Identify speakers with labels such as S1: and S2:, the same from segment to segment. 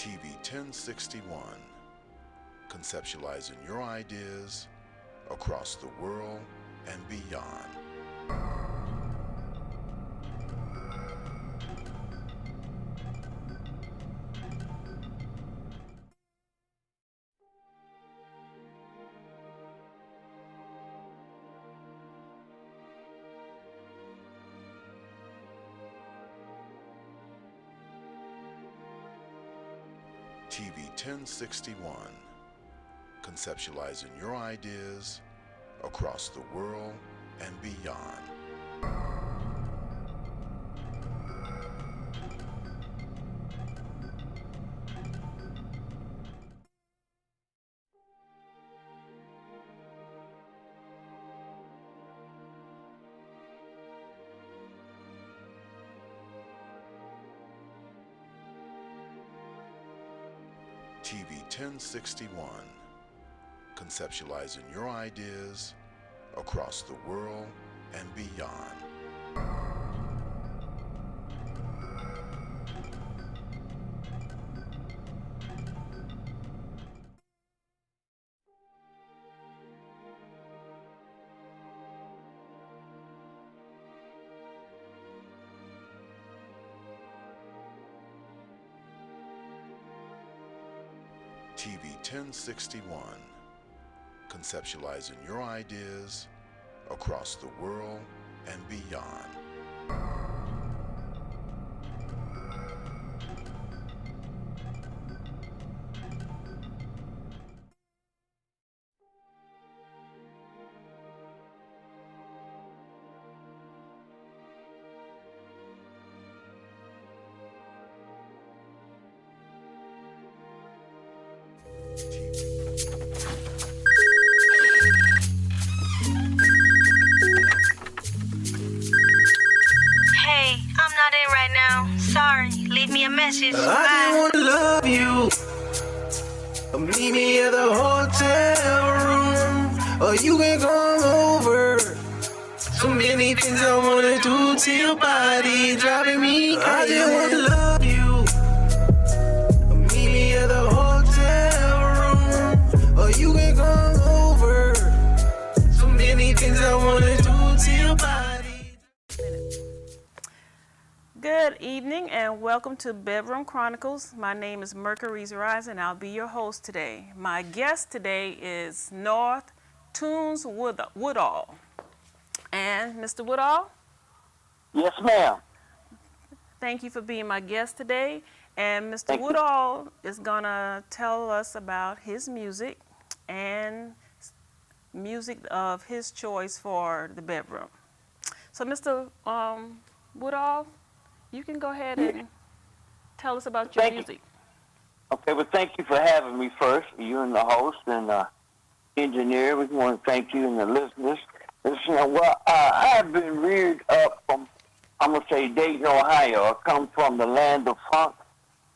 S1: TV 1061, conceptualizing your ideas across the world and beyond. TV 1061, conceptualizing your ideas across the world and beyond. TV 1061, conceptualizing your ideas across the world and beyond. TV 1061, conceptualizing your ideas across the world and beyond.
S2: Hey, I'm not in right now. Sorry, leave me a message.
S3: I
S2: Bye.
S3: just wanna love you. Meet me at the hotel room, or you can come over. So many things I wanna do to your body, driving me crazy. I just wanna love you. Meet me at the hotel room, or you can come over. So many things I wanna do to your body.
S4: Good evening and welcome to Bedroom Chronicles. My name is Mercury's Rise and I'll be your host today. My guest today is North Tunes Woodall. And Mr. Woodall,
S5: Yes, ma'am.
S4: thank you for being my guest today. And Mr.
S5: Thank you.
S4: Woodall is gonna tell us about his music and music of his choice for the bedroom. So Mr. Woodall, you can go ahead and tell us about your
S5: Thank you.
S4: music.
S5: Okay, well, thank you for having me first, you and the host and engineer. We want to thank you and the listeners. Listen, well, I have been reared up from, I'm going to say, Dayton, Ohio. I come from the land of funk,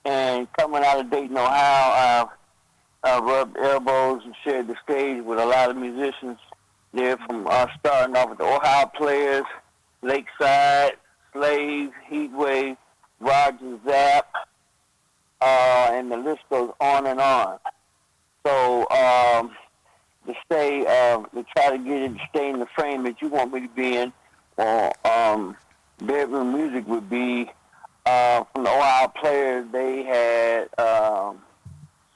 S5: and coming out of Dayton, Ohio, I've rubbed elbows and shared the stage with a lot of musicians there, from starting off with the Ohio Players, Lakeside, Slave, Heatwave, Roger Zapp, and the list goes on and on. So to try to get it to stay in the frame that you want me to be in, or bedroom music would be from the Ohio Players. They had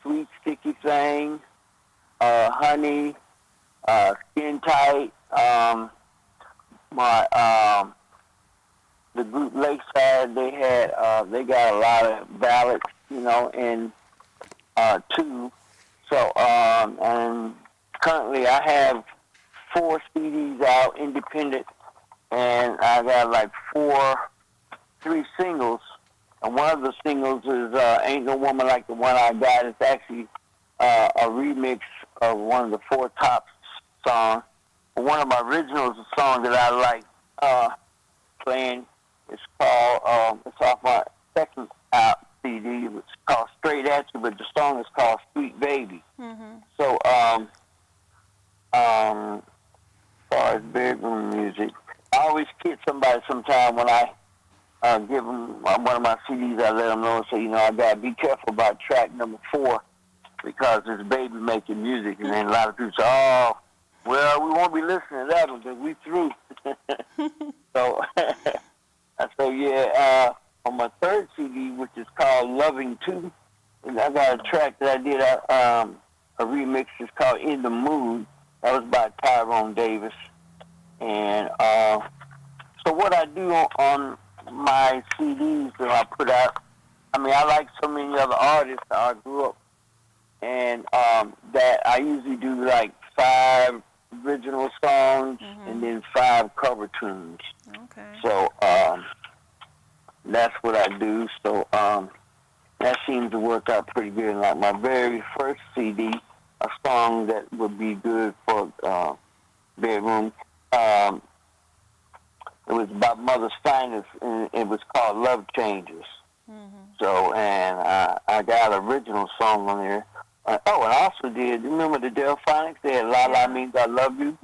S5: Sweet Sticky Thing, Honey, Skin Tight, the group Lakeside. They got a lot of ballads, and too. So and currently I have 4 CDs out, independent, and I got like 3 singles. And one of the singles is Ain't No Woman Like the One I Got. It's actually a remix of one of the 4 Tops songs. One of my originals is a song that I like playing. It's called, it's off my second out CD. It's called Straight At You, but the song is called Sweet Baby.
S4: Mm-hmm.
S5: So, as far as bedroom music, I always kid somebody sometime when I give them one of my CDs. I let them know and say, I gotta be careful about track number 4 because it's Baby making music, and then a lot of people say, "Oh, well, we won't be listening to that one because we through." So, on my 3rd CD, which is called Loving 2, and I got a track that I did a remix. It's called In the Mood. That was by Tyrone Davis. And so what I do on my CDs that I put out, I like so many other artists that I grew up, and that I usually do like 5 original songs and then 5 cover tunes.
S4: Okay.
S5: So that's what I do. So that seems to work out pretty good. Like my very first CD, a song that would be good for bedroom. It was about Mother's Finest, and it was called Love Changes. So, and I got an original song on there. And I also did, remember the Delphonics? They had La La Means I Love You?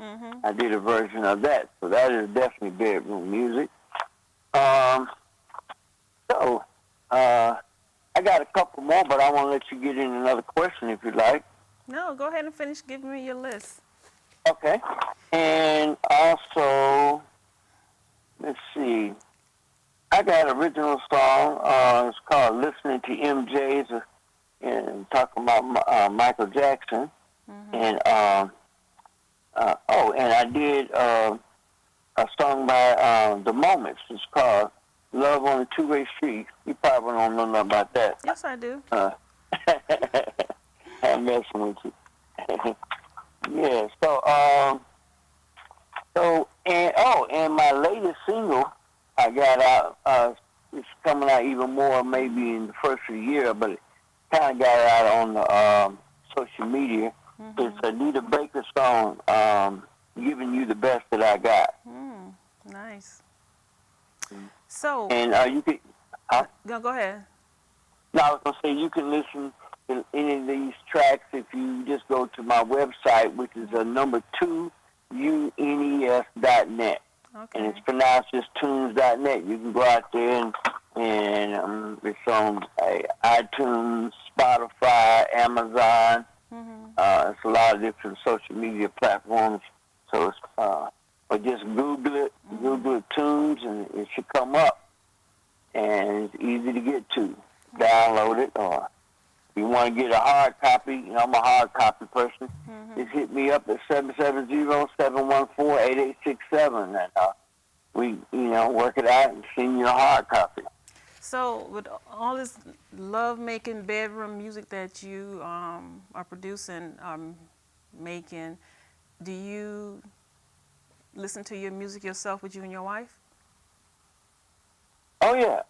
S5: I did a version of that. So that is definitely bedroom music. I got a couple more, but I want to let you get in another question if you'd like.
S4: No, go ahead and finish giving me your list.
S5: Okay. And also, let's see. I got an original song. It's called Listening to MJ's and talking about Michael Jackson. And, and I did a song by The Moments. It's called Love on a Two-Way Street. You probably don't know nothing about that.
S4: Yes, I do.
S5: I'm messing with you. Yeah, and my latest single I got out, it's coming out even more maybe in the first of the year, but it kind of got out on the social media. It's Anita Baker's song, Giving You the Best That I Got.
S4: Nice. So.
S5: And you can...
S4: Go ahead.
S5: No, I was going to say you can listen to any of these tracks if you just go to my website, which is number 2unes.net.
S4: Okay.
S5: And it's pronounced just tunes.net. You can go out there and it's on iTunes, Spotify, Amazon. It's a lot of different social media platforms. So it's, or just Google it, Google it, tunes, and it should come up. And it's easy to get to. Download it, or if you want to get a hard copy, I'm a hard copy person, just hit me up at 770-714-8867, and we, work it out and send you a hard copy.
S4: So with all this love-making bedroom music that you are producing, making, do you listen to your music yourself with you and your wife?
S5: Oh yeah.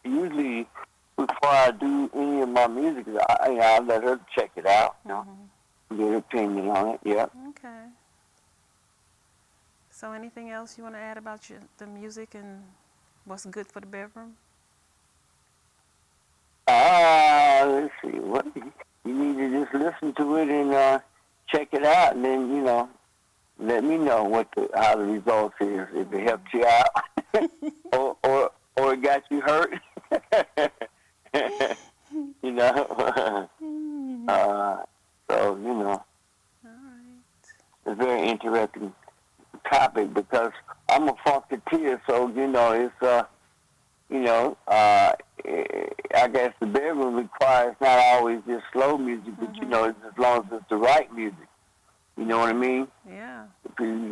S5: Usually before I do any of my music, I let her check it out, get her opinion on it. Yeah.
S4: Okay. So anything else you want to add about the music and what's good for the bedroom?
S5: Let's see. What you need to just listen to it and check it out, and then let me know how the results is. If it helped you out, or it got you hurt. So
S4: All right.
S5: it's a very interesting topic because I'm a funketeer, so it's I guess the bedroom requires not always just slow music, but it's as long as it's the right music. You know what I mean?
S4: Yeah.
S5: Because you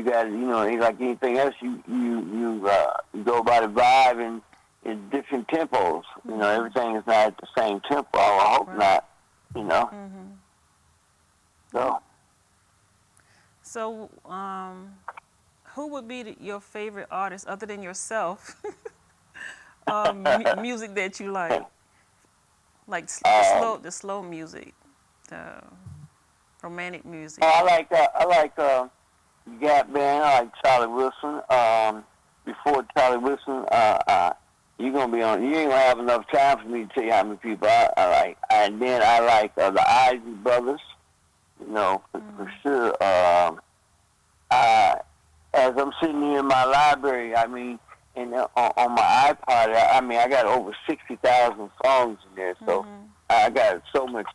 S5: got like anything else, you go by the vibe and in different tempos. Everything is not at the same tempo. I hope not.
S4: So, who would be your favorite artist other than yourself? Music that you like the slow music, the romantic music.
S5: I like Gap Band. I like Charlie Wilson. Before Charlie Wilson, you're gonna be on. You ain't gonna have enough time for me to tell you how many people I like. And then I like the Isley Brothers. For sure. as I'm sitting here in my library, I mean, and on my iPod, I got over 60,000 songs in there. So I got so much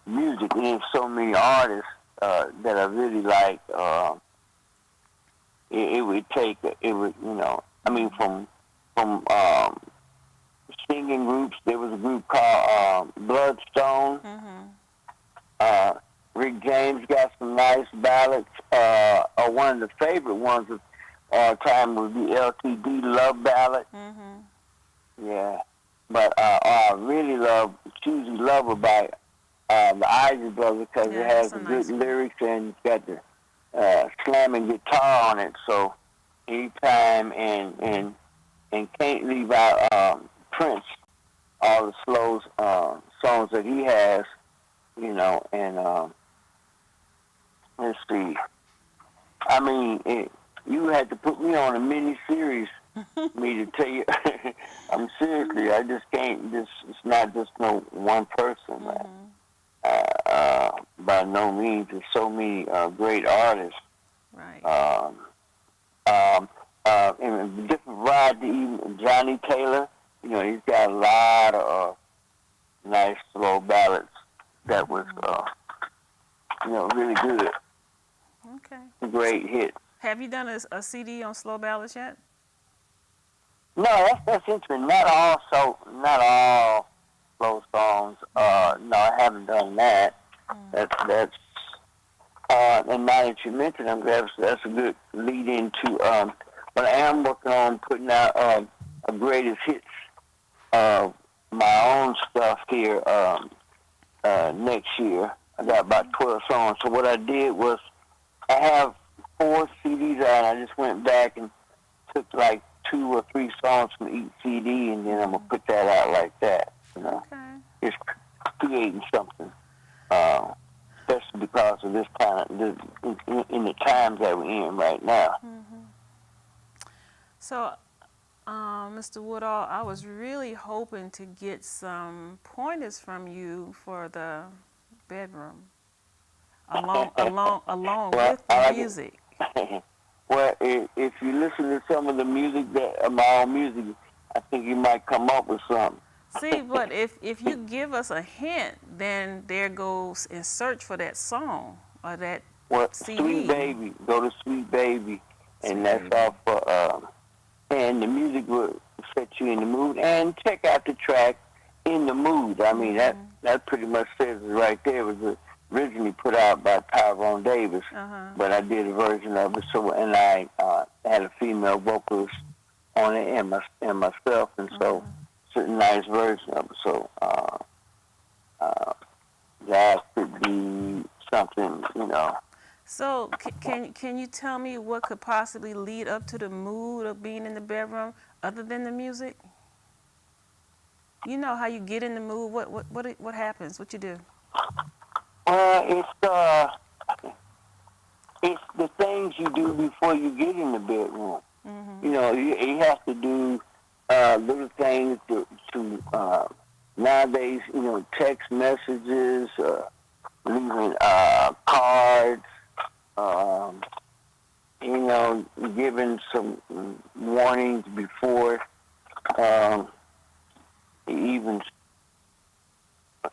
S5: music and so many artists that I really like. It would take, I mean, from singing groups. There was a group called Bloodstone. Rick James got some nice ballads. One of the favorite ones of all time would be LTD Love Ballad. Yeah. But I really love Choosy Lover by the Isley Brothers because it has the good lyrics and it's got the slamming guitar on it. So anytime and can't leave out Prince, all the slow songs that he has, and let's see. I mean, you had to put me on a mini series me to tell you. I'm seriously, I just can't. It's not just no one person, man. By no means, there's so many great artists.
S4: Right.
S5: And different variety. Even Johnny Taylor, he's got a lot of nice slow ballads that was, really good.
S4: Okay.
S5: Great hit.
S4: Have you done a CD on slow ballads yet?
S5: No, that's interesting. Not all slow songs. No, I haven't done that. That's and now that you mentioned them, that's a good lead into. But I am working on putting out a greatest hits of my own stuff here next year. I got about 12 songs. So what I did was I have 4 CDs out. I just went back and took like 2 or 3 songs from each CD, and then I'm gonna put that out like that.
S4: Okay.
S5: Just creating something, especially because of this kind of in the times that we're in right now.
S4: So, Mr. Woodall, I was really hoping to get some pointers from you for the bedroom, along with the music.
S5: Well, if you listen to some of the music my own music, I think you might come up with something.
S4: See, but if you give us a hint, then there goes in search for that song or that CD.
S5: Sweet Baby, go to Sweet Baby, and that's all for. And the music will set you in the mood. And check out the track In the Mood. I mean, that pretty much says it right there. It was originally put out by Tyrone Davis, but I did a version of it. So, and I had a female vocalist on it and myself, and so it's a nice version of it. So that could be something,
S4: So can you tell me what could possibly lead up to the mood of being in the bedroom other than the music? You know how you get in the mood. What happens? What you do?
S5: It's the things you do before you get in the bedroom. You have to do little things to nowadays. Text messages, leaving cards. Giving some warnings before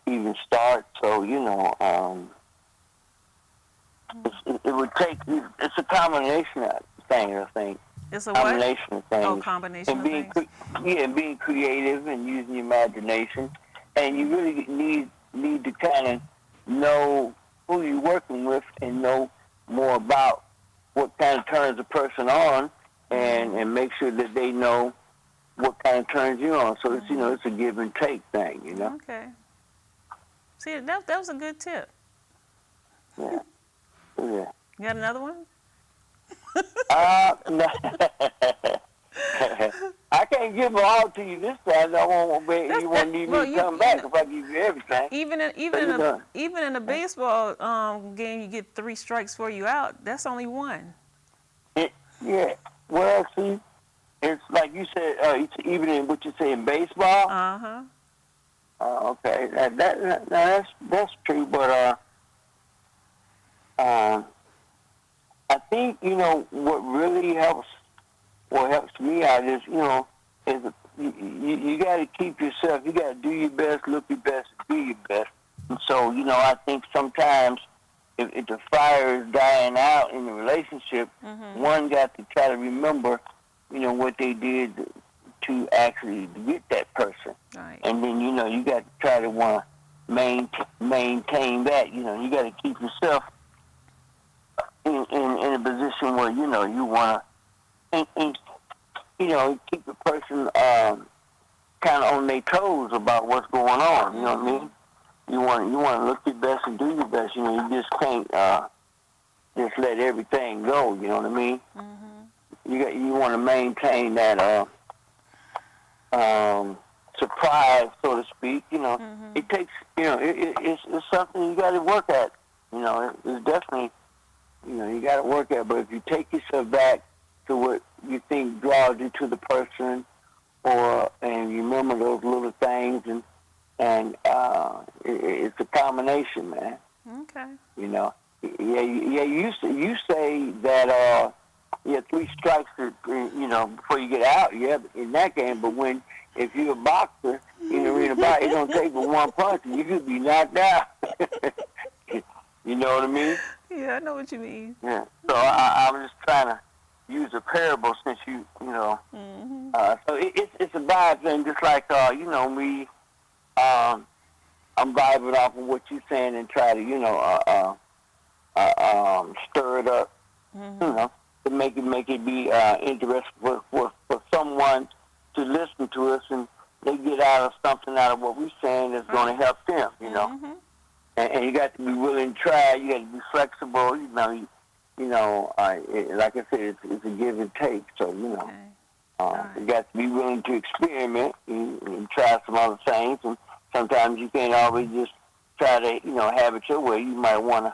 S5: even start. So it would take. It's a combination of things, I think.
S4: It's a
S5: combination of things.
S4: Oh, combination
S5: and
S4: of things.
S5: And being creative and using your imagination, and you really need to kind of know who you're working with and know more about what kind of turns a person on, and make sure that they know what kind of turns you on. So it's it's a give and take thing,
S4: Okay. See, that was a good tip.
S5: Yeah. Yeah.
S4: You got another one?
S5: No. I can't give them all to you this time. You won't need me to come back if I give you everything.
S4: Even in a baseball game, you get 3 strikes for you out. That's only 1.
S5: Yeah. Well, see, it's like you said. It's even in what you say in baseball. Okay. That's true. But I think, what really helps, what helps me out is, is you got to keep yourself, you got to do your best, look your best, do your best. And so, I think sometimes if the fire is dying out in the relationship, one got to try to remember, what they did to actually get that person.
S4: Right.
S5: And then, you got to try to want to maintain that. You got to keep yourself in a position where, you want to, keep the person kind of on their toes about what's going on. You know what I mean? You want to look your best and do your best. You just can't just let everything go. You know what I mean? You want to maintain that surprise, so to speak. It takes. It's something you got to work at. It's definitely. You got to work at. But if you take yourself back to what you think draws you to the person, and you remember those little things and it's a combination, man.
S4: Okay.
S5: You say that 3 strikes before you get out. Yeah, in that game. But if you're a boxer in the arena fight, it don't take but one punch and you could be knocked out. You know what I mean?
S4: Yeah, I know what you mean.
S5: Yeah. So I'm just trying to use a parable since so it's a vibe thing, just like me. I'm vibing off of what you're saying and try to, stir it up, to make it be interesting for someone to listen to us, and they get something out of what we're saying that's going to help them, And you got to be willing to try. You got to be flexible. Like I said, it's a give and take. So you got to be willing to experiment and try some other things. And sometimes you can't always just try to, have it your way. You might want to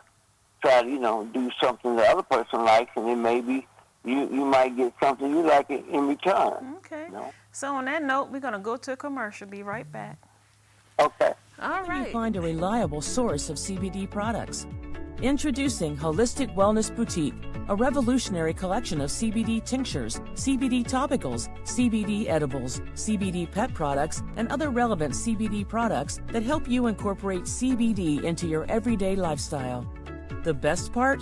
S5: try to, do something the other person likes, and then maybe you might get something you like in return.
S4: Okay. So on that note, we're going to go to a commercial. Be right back.
S5: Okay.
S4: All right.
S6: You find a reliable source of CBD products. Introducing Holistic Wellness Boutique, a revolutionary collection of CBD tinctures, CBD topicals, CBD edibles, CBD pet products, and other relevant CBD products that help you incorporate CBD into your everyday lifestyle. The best part?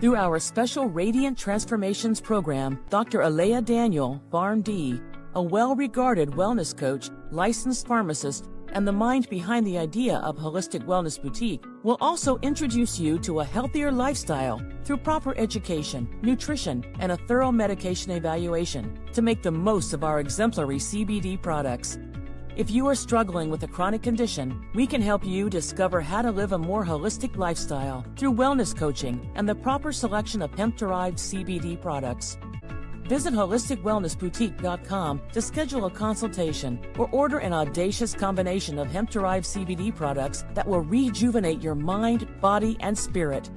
S6: Through our special Radiant Transformations program, Dr. Alea Daniel, PharmD, a well-regarded wellness coach, licensed pharmacist, and the mind behind the idea of Holistic Wellness Boutique, will also introduce you to a healthier lifestyle through proper education, nutrition, and a thorough medication evaluation to make the most of our exemplary CBD products. If you are struggling with a chronic condition, we can help you discover how to live a more holistic lifestyle through wellness coaching and the proper selection of hemp-derived CBD products. Visit HolisticWellnessBoutique.com to schedule a consultation or order an audacious combination of hemp-derived CBD products that will rejuvenate your mind, body, and spirit.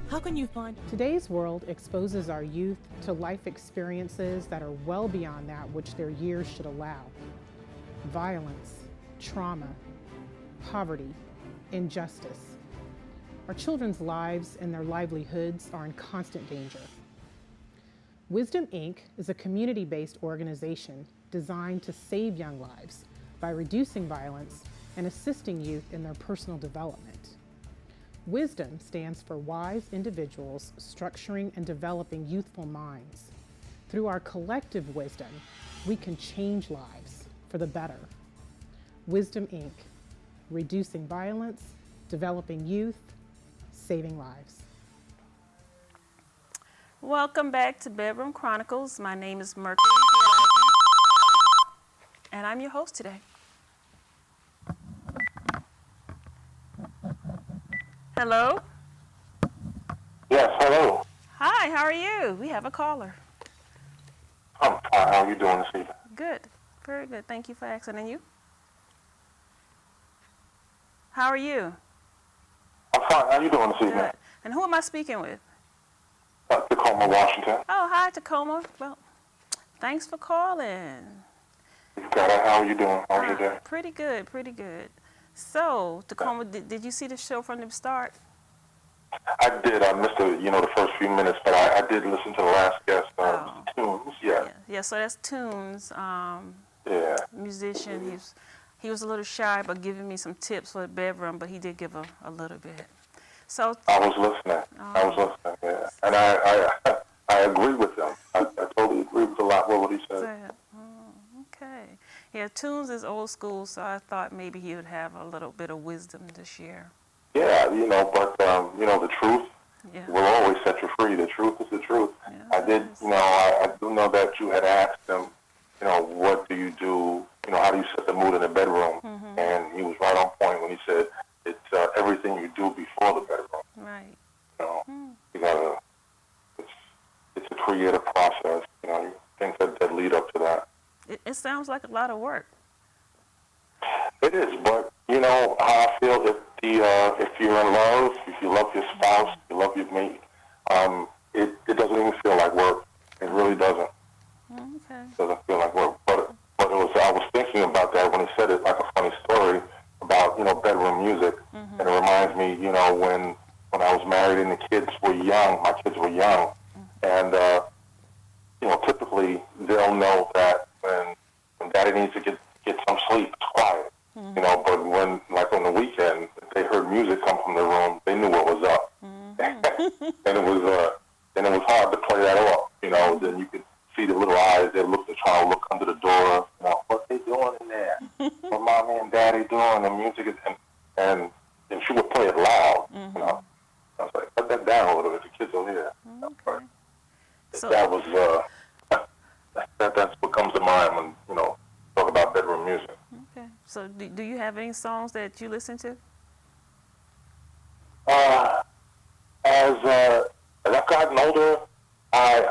S6: How can you find...
S7: Today's world exposes our youth to life experiences that are well beyond that which their years should allow. Violence, trauma, poverty, injustice. Our children's lives and their livelihoods are in constant danger. Wisdom, Inc. is a community-based organization designed to save young lives by reducing violence and assisting youth in their personal development. Wisdom stands for wise individuals structuring and developing youthful minds. Through our collective wisdom, we can change lives for the better. Wisdom, Inc. Reducing violence, developing youth, saving lives.
S4: Welcome back to Bedroom Chronicles. My name is Mercury, and I'm your host today. Hello?
S8: Yes, hello.
S4: Hi, how are you? We have a caller.
S8: I'm fine. How are you doing this evening?
S4: Good. Very good. Thank you for asking. And you? How are you?
S8: I'm fine. How are you doing this evening?
S4: Good. And who am I speaking with?
S8: Tacoma, Washington.
S4: Oh, hi, Tacoma. Well, thanks for calling.
S8: You got it. How are you doing? How was your day?
S4: Pretty good, pretty good. So, Tacoma, did you see the show from the start?
S8: I did. I missed the first few minutes, but I did listen to the last guest, Tunes. Yeah.
S4: Yeah, so that's Tunes,
S8: Yeah.
S4: musician. He was a little shy about giving me some tips for the bedroom, but he did give a little bit. So
S8: I was listening. Yeah. And I agree with him. I totally agree with a lot of what he said.
S4: Okay. Yeah, Tunes is old school, so I thought maybe he would have a little bit of wisdom to share.
S8: Yeah, but the truth
S4: Yeah.
S8: will always set you free. The truth is the truth.
S4: Yeah,
S8: I did, I do know that you had asked him, what do you do, how do you set the mood in the bedroom?
S4: Mm-hmm.
S8: And he was right on point when he said it's everything you do before the bedroom.
S4: Right.
S8: You gotta, it's a creative process, things that lead up to that.
S4: It sounds like a lot of work.
S8: It is, but how I feel if you're in love, if you love your spouse, if you love your mate, it doesn't even feel like work. It really doesn't.
S4: Okay.
S8: It doesn't feel like work. But I was thinking about that when he said it, like a funny story about bedroom music, and it reminds me, when I was married and the kids were young, my kids were young, and typically they'll know that when Daddy needs to get some sleep, it's quiet. But when, like on the weekend, if they heard music come from the room, they knew what was up. And it was hard to play that off. Then you could see the little eyes. They try to look under the door. What they doing in there? What Mommy and Daddy doing? And music is, and she would play it loud. I was like, put that down a little bit. The kids will hear.
S4: Okay. So
S8: That was that's what comes to mind when talk about bedroom music.
S4: okay. So do you have any songs that you listen to?
S8: As I've gotten older, I've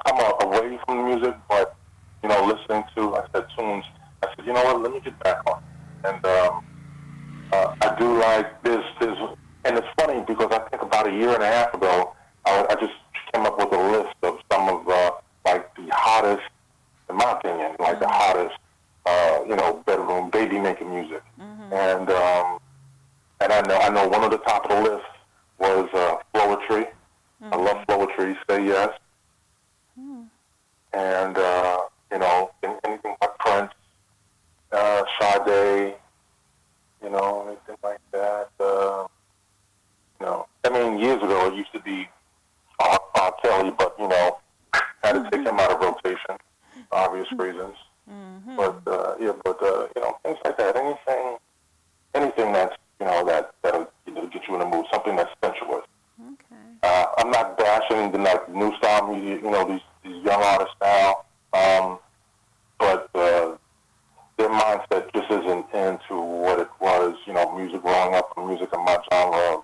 S8: come away from the music, but listening to, like I said, Tunes, I said, let me get back on. And I do like this, and it's funny because I think about a year and a half ago, I just came up with a list of some of like the hottest, in my opinion, like the hottest, bedroom baby making music. And I know one of the top of the list was Floetry. I love Floetry, Say Yes. And anything like Prince, Sade, anything like that. Years ago it used to be R. Kelly, but had to take him out of rotation, for obvious reasons. But things like that. Anything that's that'll get you in the mood. Something that's sensuous.
S4: Okay.
S8: I'm not bashing the new style media. These young artists now, but their mindset just isn't into what it was. Music growing up, music in my genre.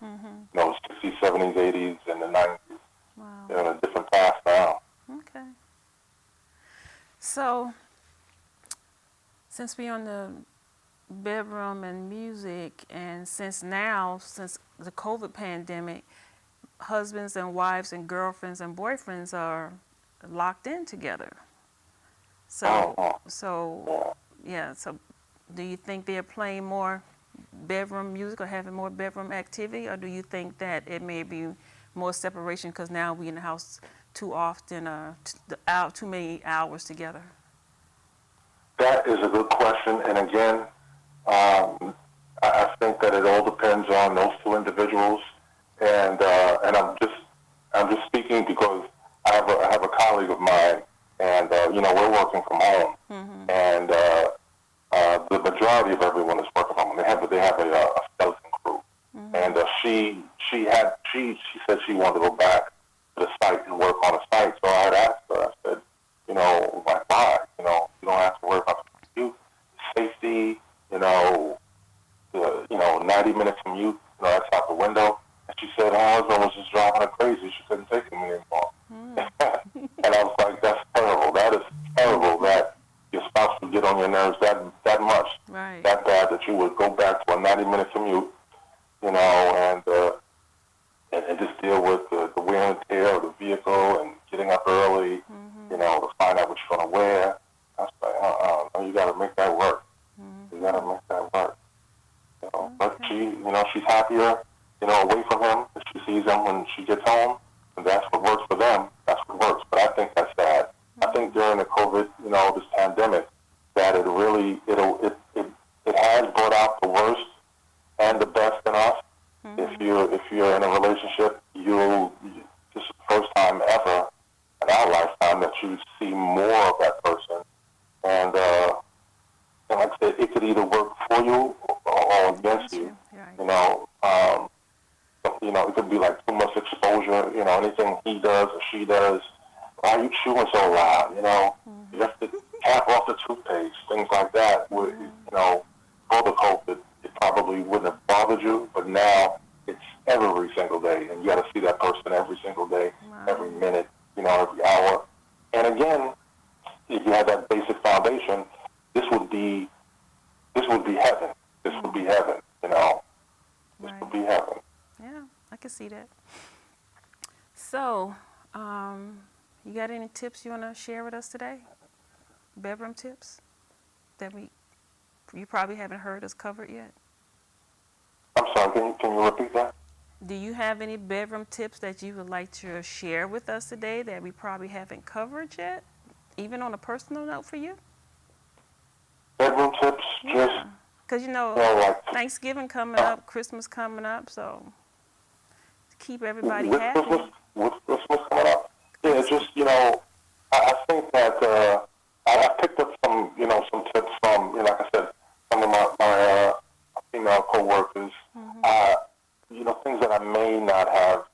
S8: 60s, 70s, 80s, and the 90s.
S4: Wow.
S8: They're in a different path now.
S4: Okay. So, since we're on the bedroom and music, and since the COVID pandemic, husbands and wives and girlfriends and boyfriends are locked in together. So do you think they're playing more bedroom music or having more bedroom activity, or do you think that it may be more separation because now we in the house too often, too many hours together?
S8: That is a good question, and again, I think that it all depends on those two individuals, and I'm just speaking because I have a colleague of mine, and we're working from home, and the majority of everyone is working from home. They have a skeleton crew, and she said she wanted to go back to the site and work on the site. So I had asked her. I said, why? You don't have to worry about the commute, safety. 90 minutes commute. That's out the window. And she said her husband was just driving her crazy. She couldn't take him anymore. And I was like, that's terrible. That is terrible that your spouse would get on your nerves that much,
S4: Right.
S8: that bad that you would go back to a 90-minute commute, and just deal with the wear and tear of the vehicle and getting up early, to find out what you're going to wear. I was like, no, you got to make that work. You got to make that work. But she's happier, away from him. She sees him time ever in our lifetime that you see more of that person. And like I said, it could either work for you or against you.
S4: Right.
S8: It could be like too much exposure. Anything he does or she does. Why are you chewing so loud? You have to tap off the toothpaste, things like that. For the COVID, it probably wouldn't have bothered you, but now it's every single day, and you got to see that person every single day, every minute, every hour. And again, if you have that basic foundation, this would be heaven. This would be heaven. This would be heaven.
S4: Yeah, I can see that. So, you got any tips you want to share with us today? Bedroom tips that you probably haven't heard us covered yet?
S8: I'm sorry, can you repeat that?
S4: Do you have any bedroom tips that you would like to share with us today that we probably haven't covered yet, even on a personal note for you?
S8: Bedroom tips, just...
S4: Because, Thanksgiving coming up, Christmas coming up, so to keep everybody happy.
S8: With Christmas coming up? Yeah, just, I think that I picked up some tips from, like I said, some of my female co-workers, things that I may not have,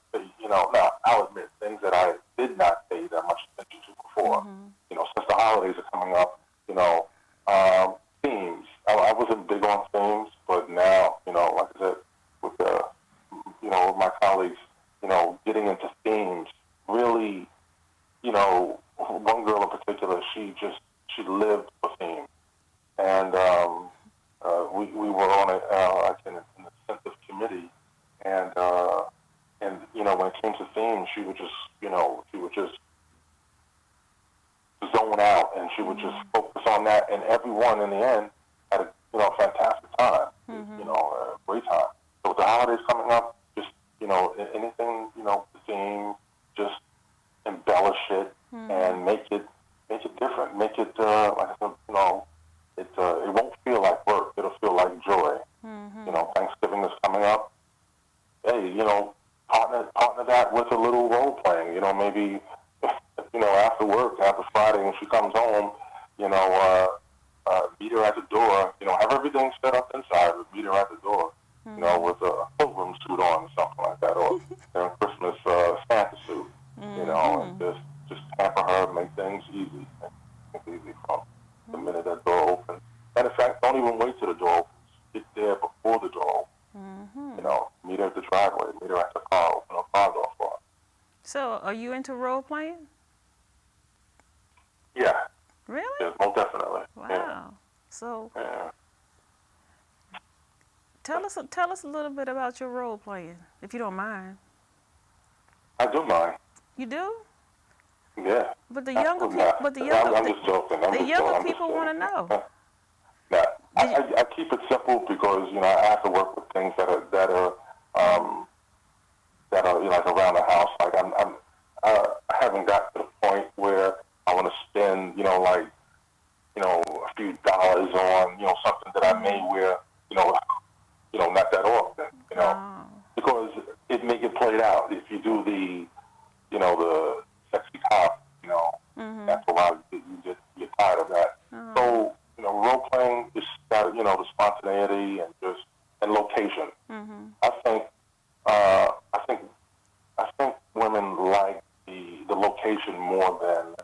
S8: now I'll admit, things that I did not pay that much attention to before. Since the holidays are coming up, themes. I wasn't big on themes, but now, like I said, with with my colleagues, getting into themes, really, one girl in particular, she lived for themes. And we were on an incentive committee, and when it came to themes, she would just zone out, and she would just focus on that, and everyone in the end had a fantastic time, a great time. So with the holidays coming up, just anything, the theme, just embellish it and make it different. Make it like I said, it won't feel like work. It'll feel like joy. Thanksgiving is coming up. Hey, partner that with a little role playing. Maybe after work, after Friday, when she comes home, meet her at the door. Have everything set up inside, but meet her at the door. With a pilgrim suit on or something like that, or a Christmas Santa suit. And just pamper her, make things easy. Make it easy from the minute that door opens. Matter of fact, don't even wait till the door opens. Get there before the door opens. Meet her at the driveway, meet her at the car, open her car door for her.
S4: So, are you into role playing?
S8: Yeah.
S4: Really?
S8: Yes, most definitely.
S4: Wow.
S8: Yeah.
S4: So,
S8: Yeah.
S4: tell us a little bit about your role playing, if you don't mind.
S8: I do mind.
S4: You do?
S8: Yeah.
S4: But the younger
S8: Absolutely
S4: people,
S8: not.
S4: but the
S8: I'm just joking.
S4: the younger people want to know.
S8: Nah, I keep it simple because I have to work with things that are like around the house. Like I haven't got to the point where I want to spend a few dollars on something that I may wear not that often because it may get played out if you do the sexy cop after a while you get tired of that. So role playing is the spontaneity and location. I think women like the location more than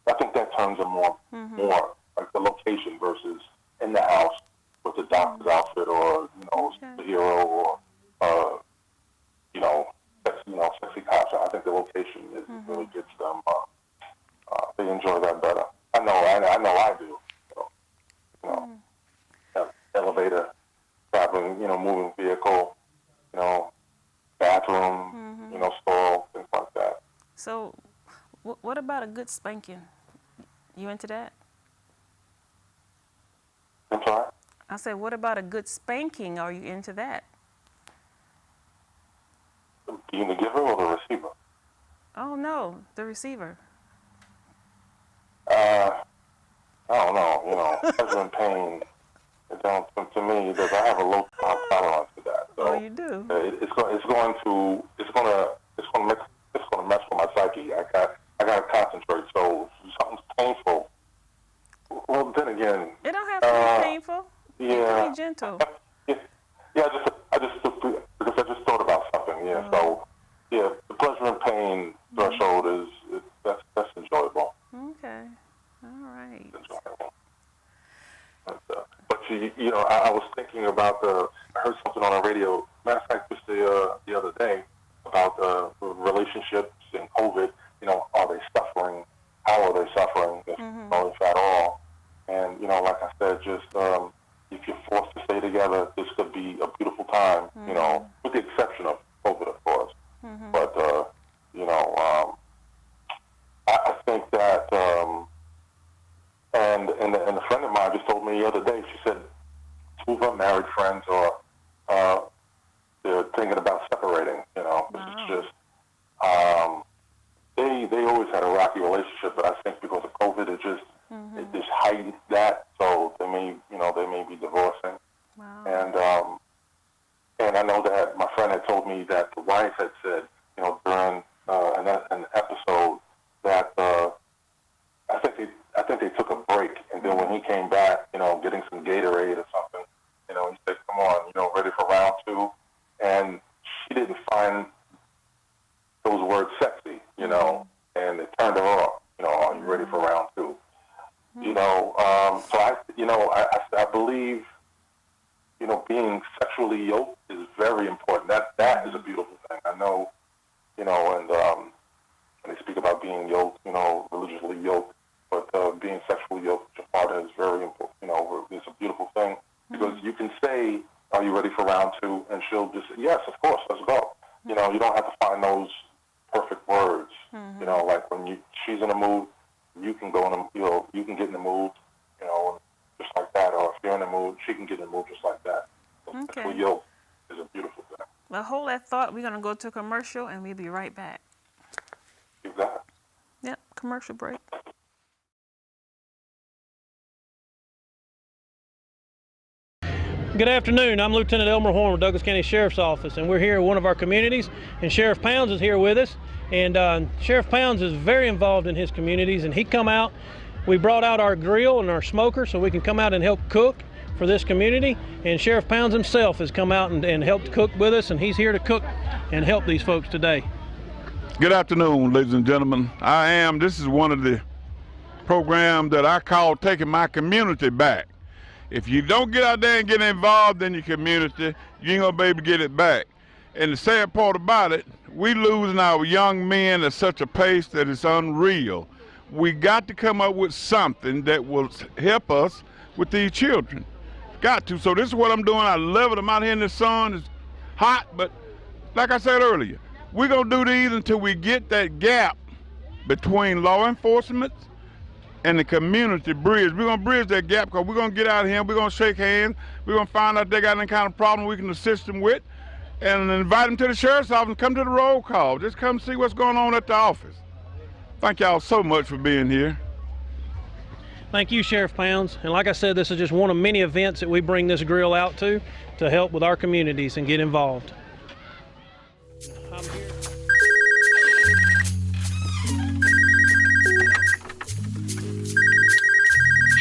S8: I think that turns them more like the location versus in the house with the doctor's outfit or superhero or sexy cops. I think the location really gets them. They enjoy that better. I know I do. Elevator, traveling, moving vehicle, bathroom, stall, things like that.
S4: So, what about a good spanking? You into that?
S8: I'm sorry?
S4: I said, what about a good spanking? Are you into that?
S8: Being the giver or the receiver?
S4: Oh, no, the receiver.
S8: I don't know. Pleasure and pain. To me, I have a low tolerance to that. So
S4: Oh, you do?
S8: it's going to mess with my psyche. I you know, I was thinking about I heard something on the radio, matter of fact, just the other day, about relationships and COVID. You know, are they suffering? How are they suffering, if at all? And, you know, like I said, just if you're forced to stay together, this could be a beautiful time, you know, with the exception of COVID, of course. But, you know, I think that, and a friend of mine just told me the other day, she said, two of her married friends are they're thinking about separating, you know.
S4: Wow.
S8: It's just, they always had a rocky relationship, but I think because of COVID, it just heightened that, so they may be divorcing.
S4: Wow.
S8: And I know that my friend had told me that the wife had said, you know, during an episode that I think they took a break, and then when he came back, you know, getting some Gatorade or something, you know, he said, "Come on, you know, ready for round two," and she didn't find those words sexy, you know, and it turned her off. You know, are you ready for round two? You know, so I believe, you know, being sexually yoked is very important. That is a beautiful thing. I know, you know, and they speak about being yoked, you know, religiously yoked, but being sexually yoked with your partner is very important. You know, it's a beautiful thing because you can say, "Are you ready for round two?" and she'll just say, "Yes, of course, let's go." You know, you don't have to find those perfect words. You know, like when she's in a mood, you can go in the, you know, you can get in the mood, you know, just like that. Or if you're in the mood, she can get in the mood just like that. So sexual yoke is a beautiful thing.
S4: Well, hold that thought. We're going to go to a commercial, and we'll be right back.
S8: You got it.
S4: Yep, commercial break.
S9: Good afternoon. I'm Lieutenant Elmer Horn with Douglas County Sheriff's Office, and we're here in one of our communities, and Sheriff Pounds is here with us. And Sheriff Pounds is very involved in his communities, and he come out. We brought out our grill and our smoker so we can come out and help cook for this community. And Sheriff Pounds himself has come out and helped cook with us, and he's here to cook and help these folks today.
S10: Good afternoon, ladies and gentlemen. This is one of the programs that I call Taking My Community Back. If you don't get out there and get involved in your community, you ain't gonna be able to get it back. And the sad part about it, we losing our young men at such a pace that it's unreal. We got to come up with something that will help us with these children. Got to. So this is what I'm doing. I love it. I'm out here in the sun. It's hot, but like I said earlier, we're gonna do these until we get that gap between law enforcement and the community bridge. We're gonna bridge that gap because we're gonna get out of here, we're gonna shake hands, we're gonna find out if they got any kind of problem we can assist them with, and invite them to the sheriff's office and come to the roll call. Just come see what's going on at the office. Thank y'all so much for being here.
S9: Thank you, Sheriff Pounds. And like I said, this is just one of many events that we bring this grill out to help with our communities and get involved. I'm here.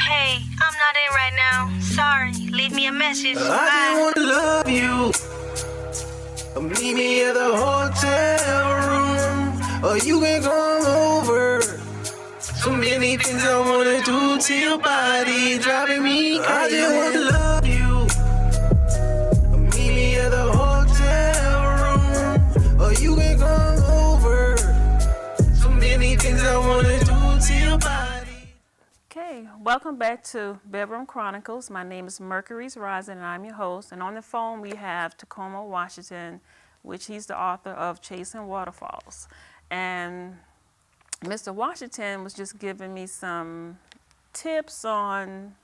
S2: Hey, I'm not in right now. Sorry. Leave me a message.
S3: I
S2: Bye.
S3: just wanna love you. Meet me at the hotel room, or you can come over. So many things I wanna do to your body, driving me crazy. I just wanna love you. Meet me at the hotel room, or you can come over. So many things I wanna do to your body.
S4: Okay, welcome back to Bedroom Chronicles. My name is Mercury's Rising, and I'm your host. And on the phone, we have Tacoma Washington, which he's the author of Chasing Waterfalls. And Mr. Washington was just giving me some tips on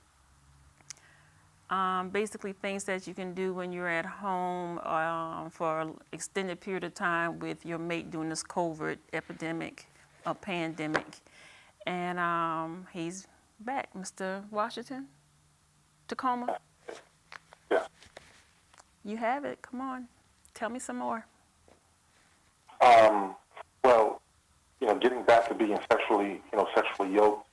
S4: basically things that you can do when you're at home for an extended period of time with your mate during this COVID epidemic or pandemic. And he's back, Mr. Washington. Tacoma.
S8: Yeah.
S4: You have it. Come on. Tell me some more.
S8: Well, you know, getting back to being sexually yoked,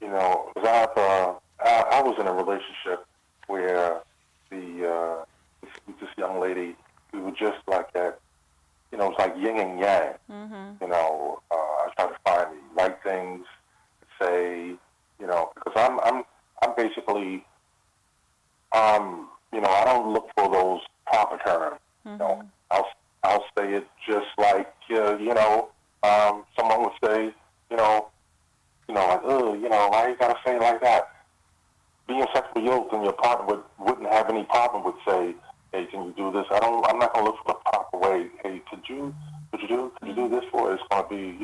S8: you know, 'cause I was in a relationship where this young lady, we were just like that, you know, it was like yin and yang. You know, I tried to find the right things to say, you know, because I'm basically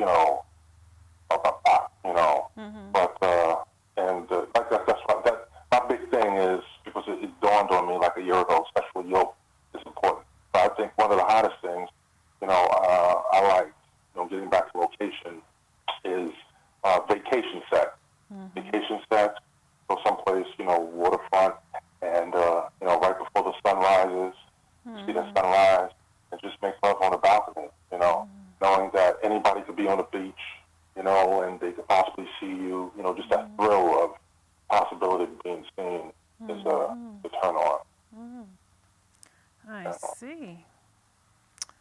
S8: know, you know. But like that's what that my big thing is, because it dawned on me like a year ago. Sexual yoke is important. But I think one of the hardest things, you know, I like, you know, getting back to location, is vacation set. Vacation set, go someplace, you know, waterfront, and you know, right before the sun rises, see the sunrise, and just make love on the balcony. You know, knowing that anybody could be on the beach, you know, and they could possibly see you. You know, just that thrill of possibility of being seen is a turn on.
S4: I see.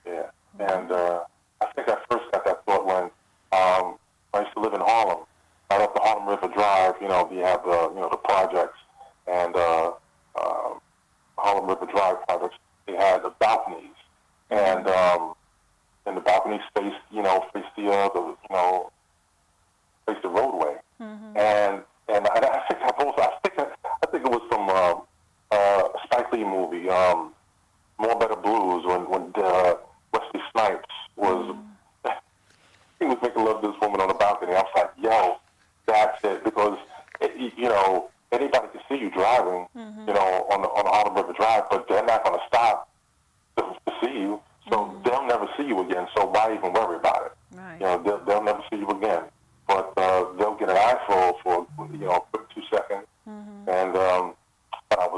S8: Yeah, and I think I first got that thought when I used to live in Harlem, right up the Harlem River Drive. You know, you have you know, the projects, and Harlem River Drive projects. They had the balconies, and the balconies faced, you know, faced the you know, faced the roadway, and I think it was from a Spike Lee movie, More Better Blues, when Wesley Snipes was he was making love to this woman on the balcony. I was like, yo, that's it, because you know, anybody can see you driving, you know, on the Harlem River Drive, but they're not going to stop to see you, so they'll never see you again. So why even worry about it?
S4: Right.
S8: You know, they'll never see you again, but they'll get an eyeful for, you know, a quick 2 seconds, and that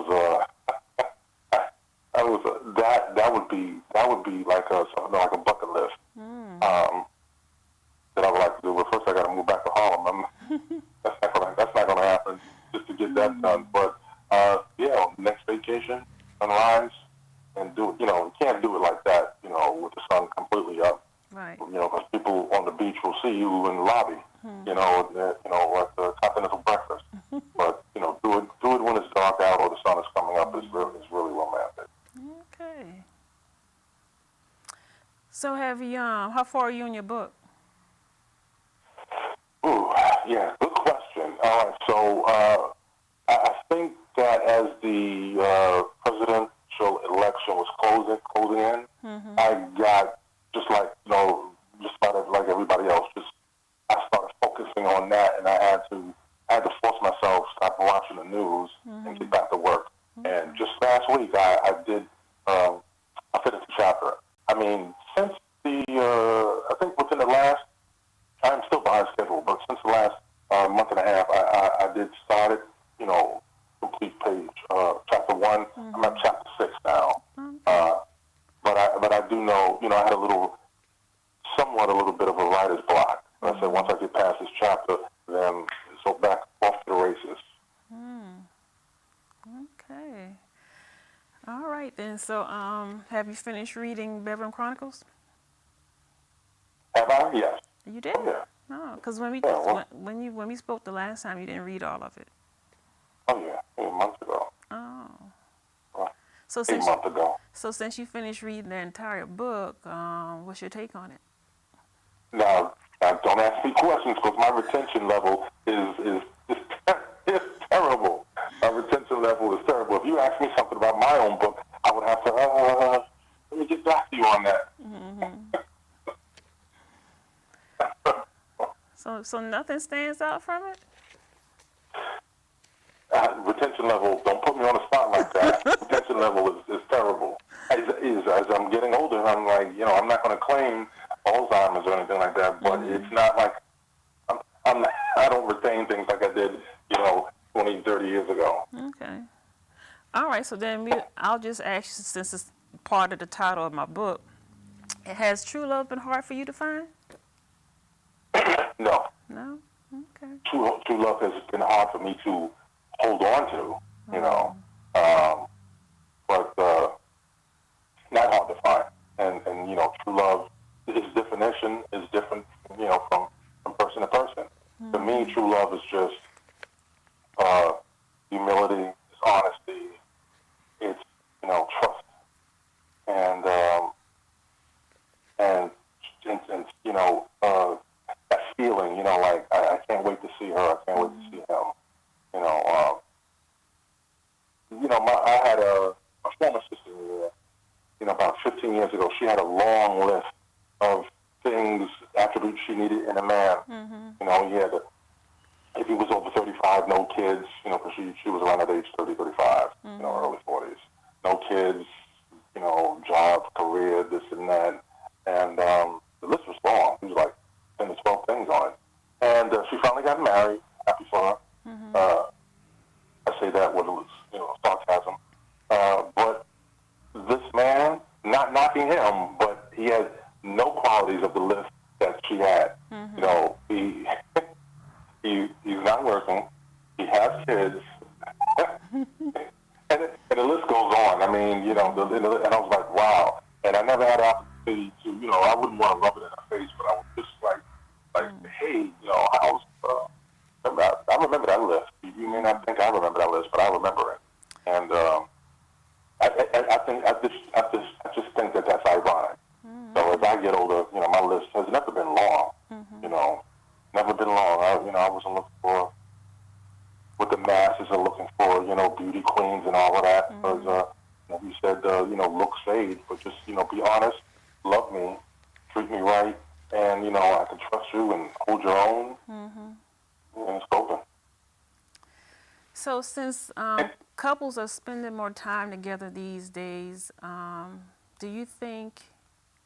S8: would be like something like a bucket list that I would like to do. But first, I got to move back to Harlem. That's not going to happen just to get that done. But yeah, next vacation, sunrise, and do it. You know, you can't do it like that, you know, with the sun completely up.
S4: Right.
S8: You know, because people on the beach will see you in the lobby. You know, at the continental breakfast. But you know, do it when it's dark out or the sun is coming up. Is really romantic.
S4: Okay. So have you? How far are you in your book?
S8: Ooh, yeah, good question. All right, so I think that as the presidential election was closing in, I got, just like, you know, just about like everybody else, I started focusing on that, and I had to force myself to stop watching the news and get back to work. And just last week, I did, I finished a chapter. I mean, since I think within the last, I'm still behind schedule, but since the last month and a half, I did start it, you know, complete page, chapter 1. I'm at chapter 6 now. But I do know, you know, I had a little bit of a writer's block. And I said, once I get past this chapter, then so back off to the races.
S4: Okay. All right then. So, have you finished reading Bedroom Chronicles?
S8: Have I? Yes.
S4: You did?
S8: Yeah.
S4: No, because when we spoke the last time, you didn't read all of it.
S8: Oh yeah, 8 months ago.
S4: Oh.
S8: Well,
S4: So
S8: 8 months ago.
S4: So since you finished reading the entire book, what's your take on it?
S8: Now don't ask me questions, because my retention level is terrible. My retention level is terrible. If you ask me something about my own book, I would have to, let me get back to you on that.
S4: So nothing stands out from it?
S8: Retention level, don't put me on the spot like that. Retention level is terrible. As I'm getting older, I'm like, you know, I'm not going to claim Alzheimer's or anything like that, but it's not like I don't retain things like I did, you know, 20, 30 years ago.
S4: Okay. All right, so then I'll just ask you, since it's part of the title of my book, has true love been hard for you to find?
S8: No.
S4: No? Okay.
S8: True love has been hard for me to hold on to, you know, but not hard to find. And you know, true love, its definition is different, you know, from person to person. To me, true love is just humility, it's honesty, it's, you know, trust, and you know, that feeling, you know, like I can't wait to see her, I can't wait to see him, you know. I had a former sister, you know, about 15 years ago. She had a long list of things, attributes she needed in a man. You know, he had to, if he was over 35, no kids, you know, because she was around that age, 30, 35, you know, early 40s. No kids, you know, job, career, this and that. And the list was long. He was like 10 to 12 things on it. And she finally got married. Happy for her. I say that with a little, you know, sarcasm. But this man, not knocking him, but he has no qualities of the list that she had. You know, he's not working. He has kids. and the list goes on. I mean, you know, and I was like, wow. And I never had an opportunity to, you know, I wouldn't want to rub it in her face, but I was just like, hey, you know, how's, I remember that list. You may not think I remember that list, but I remember it. And I just think that that's ironic. So as I get older, you know, my list has never been long. You know, never been long. I wasn't looking for what the masses are looking for. You know, beauty queens and all of that. Because you know, you said, you know, looks fade, but just, you know, be honest, love me, treat me right, and you know, I can trust you and hold your own. And it's open.
S4: So since couples are spending more time together these days, do you think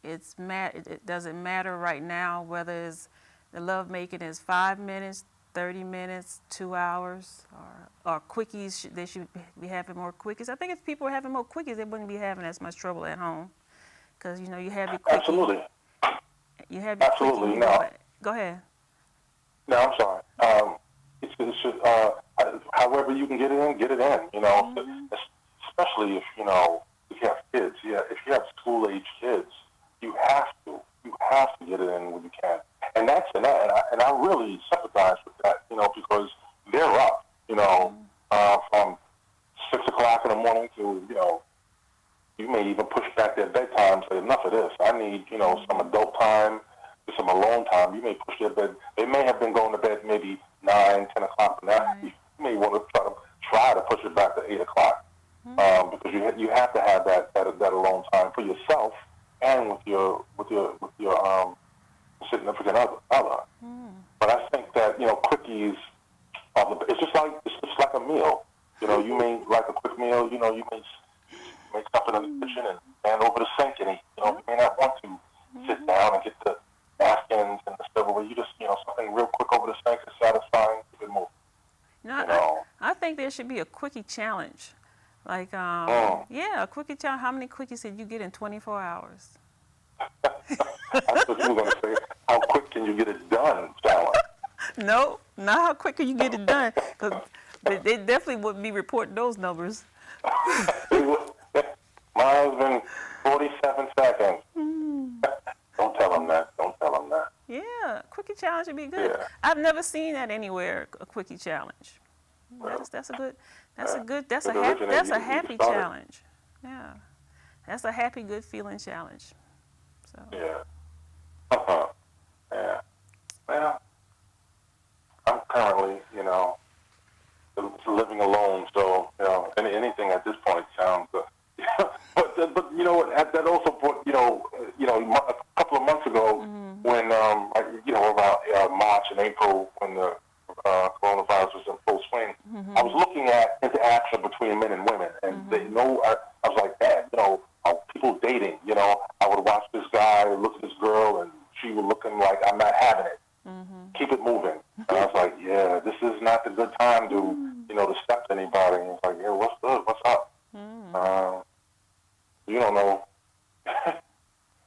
S4: does it matter right now whether it's the love making is 5 minutes, 30 minutes, 2 hours, or quickies? They should be having more quickies. I think if people were having more quickies, they wouldn't be having as much trouble at home, because you know you have your quickie.
S8: Absolutely.
S4: You have your
S8: Absolutely.
S4: quickie.
S8: No.
S4: Go ahead.
S8: No, I'm sorry. However you can get it in, get it in. You know, especially if you know if you have kids. Yeah, if you have school-age kids, you have to get it in when you can. And I really sympathize with that. You know, because they're up. You know, from 6 o'clock in the morning to, you know, you may even push back their bedtime and say, enough of this. I need, you know, some adult time, some alone time. You may push their bed. They may have been going to bed maybe 9, 10 o'clock, and that you may want to try to push it back to 8 o'clock, because you have to have that alone time for yourself and with your significant other. But I think that, you know, quickies it's just like a meal. You know, you may like a quick meal. You know, you may make something in the kitchen and stand over the sink and eat. You know, you may not want to sit down and get the napkins and the silverware. You just, you know, something real quick over the sink is satisfying. Keep it moving.
S4: No, I think there should be a quickie challenge. Like, yeah, a quickie challenge. How many quickies did you get in 24 hours?
S8: I thought you were going to say, how quick can you get it done challenge.
S4: No, not how quick can you get it done. Cause they definitely wouldn't be reporting those numbers.
S8: Mine's been 47 seconds. Don't tell them that. Don't tell them that.
S4: Yeah, quickie challenge would be good.
S8: Yeah.
S4: I've never seen that anywhere. A quickie challenge.
S8: Well,
S4: That's a happy challenge. Yeah, that's a happy, good feeling challenge. So.
S8: Yeah. Yeah. Well, I'm currently, you know, living alone, so you know, anything at this point sounds. But you know what? That also brought, you know, a couple of months ago when you know, around March and April when the coronavirus was in full swing, I was looking at interaction between men and women, and they know I was like, man, you know, people dating. You know, I would watch this guy look at this girl, and she was looking like, I'm not having it. Keep it moving. And I was like, yeah, this is not the good time to, you know, to step to anybody. And it's like, yeah, what's good? What's up? You don't know.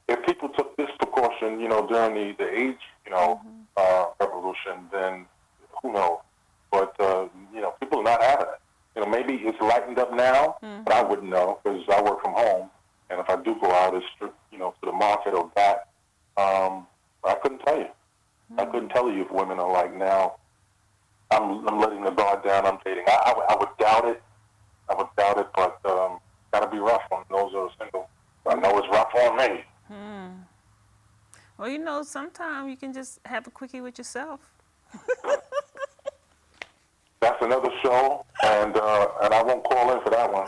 S8: If people took this precaution, you know, during the AIDS, you know, revolution, then who knows? But, you know, people are not having it. You know, maybe it's lightened up now, but I wouldn't know because I work from home. And if I do go out, it's, you know, to the market or that, I couldn't tell you. I couldn't tell you if women are like, now, I'm letting the guard down, I'm dating. I would doubt it. I would doubt it, but gotta be rough on those that are single. I know it's rough on me.
S4: Well, you know, sometimes you can just have a quickie with yourself.
S8: That's another show, and I won't call in for that one.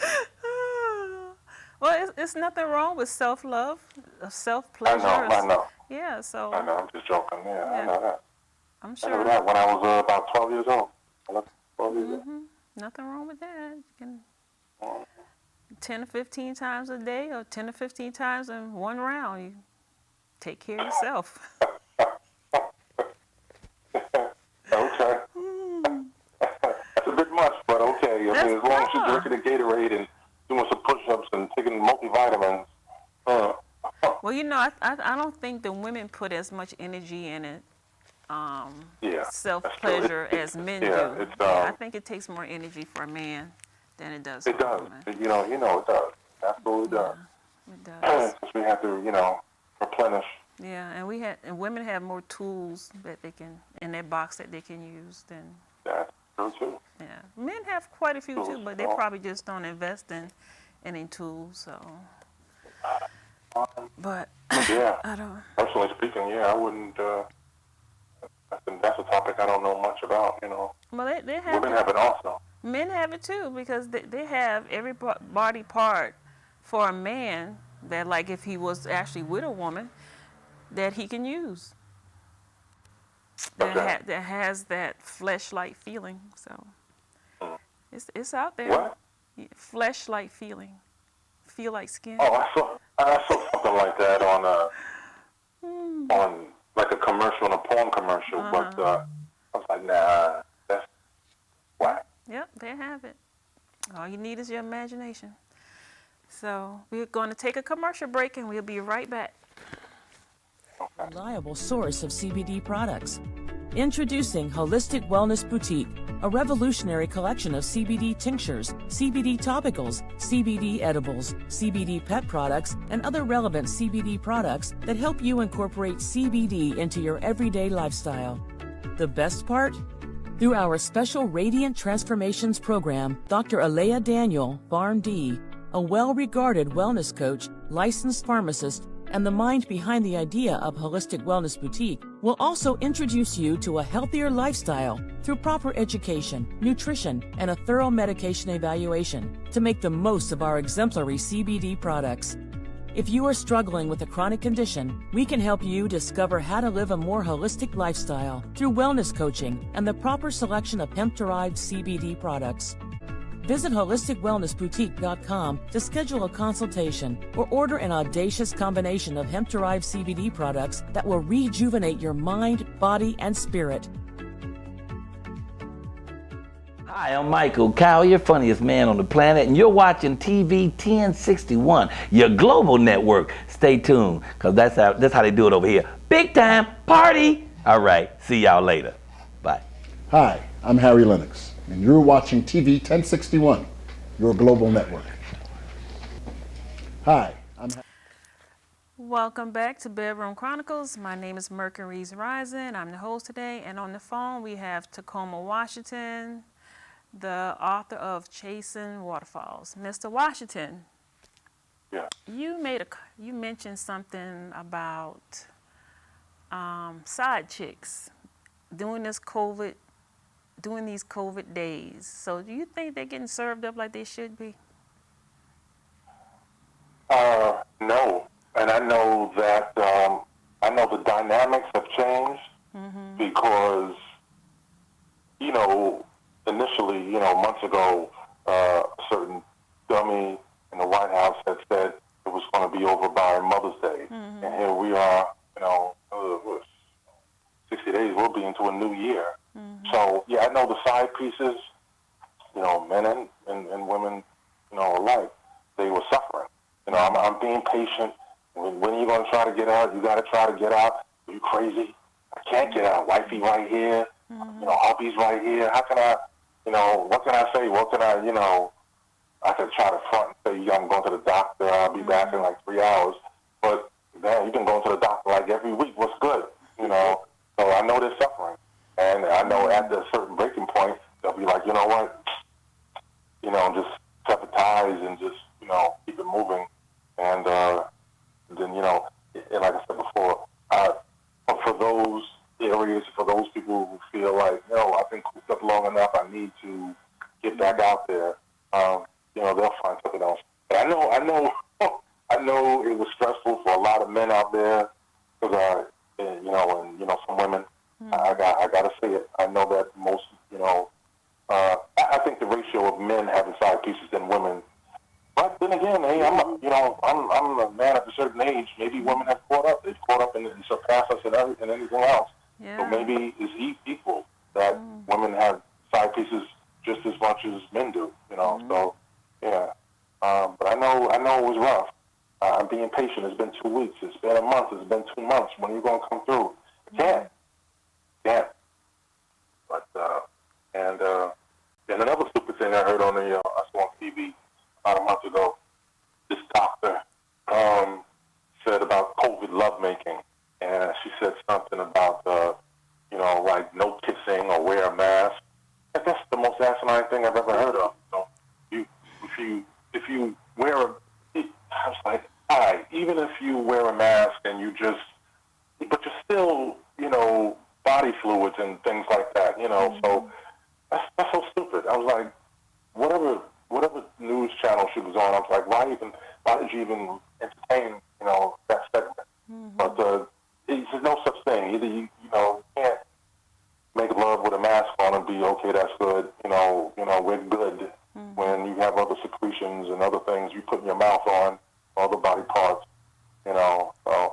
S4: Well, it's nothing wrong with self-love, self-pleasure.
S8: I know.
S4: Yeah, so.
S8: I know, I'm just joking. Yeah, I know that.
S4: I'm
S8: I
S4: sure.
S8: know that when I was about 12 years old. 12 years old.
S4: Nothing wrong with that. You can 10 or 15 times a day or 10 or 15 times in one round. You take care of yourself.
S8: Okay. That's a bit much, but okay. I mean, as long as you're drinking a Gatorade and doing some push-ups and taking multivitamins.
S4: Well, you know, I don't think the women put as much energy in it, self-pleasure as men do. I think it takes more energy for a man than it does for a woman.
S8: It does. You know, it does. Absolutely does.
S4: It does.
S8: Because we have to, replenish.
S4: Yeah, and women have more tools that they can in their box that they can use than.
S8: That's true too.
S4: Yeah, men have quite a few too, but they probably just don't invest in any tools. So. But
S8: yeah,
S4: I don't.
S8: Personally speaking, I wouldn't. That's a topic I don't know much about.
S4: Well, they have.
S8: Women have it also.
S4: Men have it too because they have every body part for a man that, like, if he was actually with a woman, that he can use. That has that flesh-like feeling. So it's out there.
S8: What?
S4: Flesh-like feeling. Feel like skin.
S8: Oh, I saw something like that on like a commercial, a porn commercial, but I was like, nah, that's whack.
S4: Yep, they have it. All you need is your imagination. So we're going to take a commercial break, and we'll be right back.
S6: Reliable source of CBD products. Introducing Holistic Wellness Boutique, a revolutionary collection of CBD tinctures, CBD topicals, CBD edibles, CBD pet products, and other relevant CBD products that help you incorporate CBD into your everyday lifestyle. The best part? Through our special Radiant Transformations program, Dr. Alea Daniel, PharmD, a well-regarded wellness coach, licensed pharmacist, and the mind behind the idea of Holistic Wellness Boutique, will also introduce you to a healthier lifestyle through proper education, nutrition, and a thorough medication evaluation to make the most of our exemplary CBD products. If you are struggling with a chronic condition, we can help you discover how to live a more holistic lifestyle through wellness coaching and the proper selection of hemp-derived CBD products. Visit HolisticWellnessBoutique.com to schedule a consultation or order an audacious combination of hemp-derived CBD products that will rejuvenate your mind, body, and spirit.
S11: Hi, I'm Michael Kyle, your funniest man on the planet, and you're watching TV 1061, your global network. Stay tuned, because that's how they do it over here. Big time party! All right, see y'all later. Bye.
S12: Hi, I'm Harry Lennox, and you're watching TV 1061, your global network. Hi, I'm
S4: Welcome back to Bedroom Chronicles. My name is Mercury's Rising. I'm the host today, and on the phone we have Tacoma Washington, the author of Chasing Waterfalls. Mr. Washington, you mentioned something about side chicks doing these COVID days. So do you think they're getting served up like they should be?
S8: No, and I know that the dynamics have changed because initially, months ago, a certain dummy in the White House had said it was going to be over by Mother's Day. And here we are, 60 days, we'll be into a new year. So, yeah, I know the side pieces, men and women, alike, they were suffering. I'm being patient. When are you going to try to get out? You got to try to get out. Are you crazy? I can't get out. Wifey right here. Hubby's right here. How can I, what can I say? What can I, I could try to front and say, yeah, I'm going to the doctor. I'll be back in like 3 hours. But, man, you've been going to the doctor like every week. What's good? So I know they're suffering. And I know at a certain breaking point, they'll be like, you know what? Just cut the ties and just, keep it moving. And then, and like I said before, for those areas, for those people who feel like, I've been cooped up long enough, I need to get back out there, they'll find something else. But I know it was stressful for a lot of men out there because, I got to say it. I know that most, I think the ratio of men having side pieces than women. But then again, hey, I'm a man at a certain age. Maybe women have caught up. They've caught up and surpassed us in anything else.
S4: Yeah.
S8: So maybe it's equal that women have side pieces just as much as men do. So yeah. But I know it was rough. I'm being patient. It's been 2 weeks. It's been a month. It's been 2 months. When are you going to come through? Can't. But and another stupid thing I heard on I saw on TV about a month ago. This doctor said about COVID lovemaking, and she said something about like no kissing or wear a mask. And that's the most asinine thing I've ever heard of. If you wear I was like, all right, even if you wear a mask and but you're still, body fluids and things like that, so that's so stupid. I was like, whatever news channel she was on, I was like, why did you even entertain, that segment? But there's no such thing. Either you can't make love with a mask on and be okay, that's good, we're good. When you have other secretions and other things you put in your mouth on, other body parts, so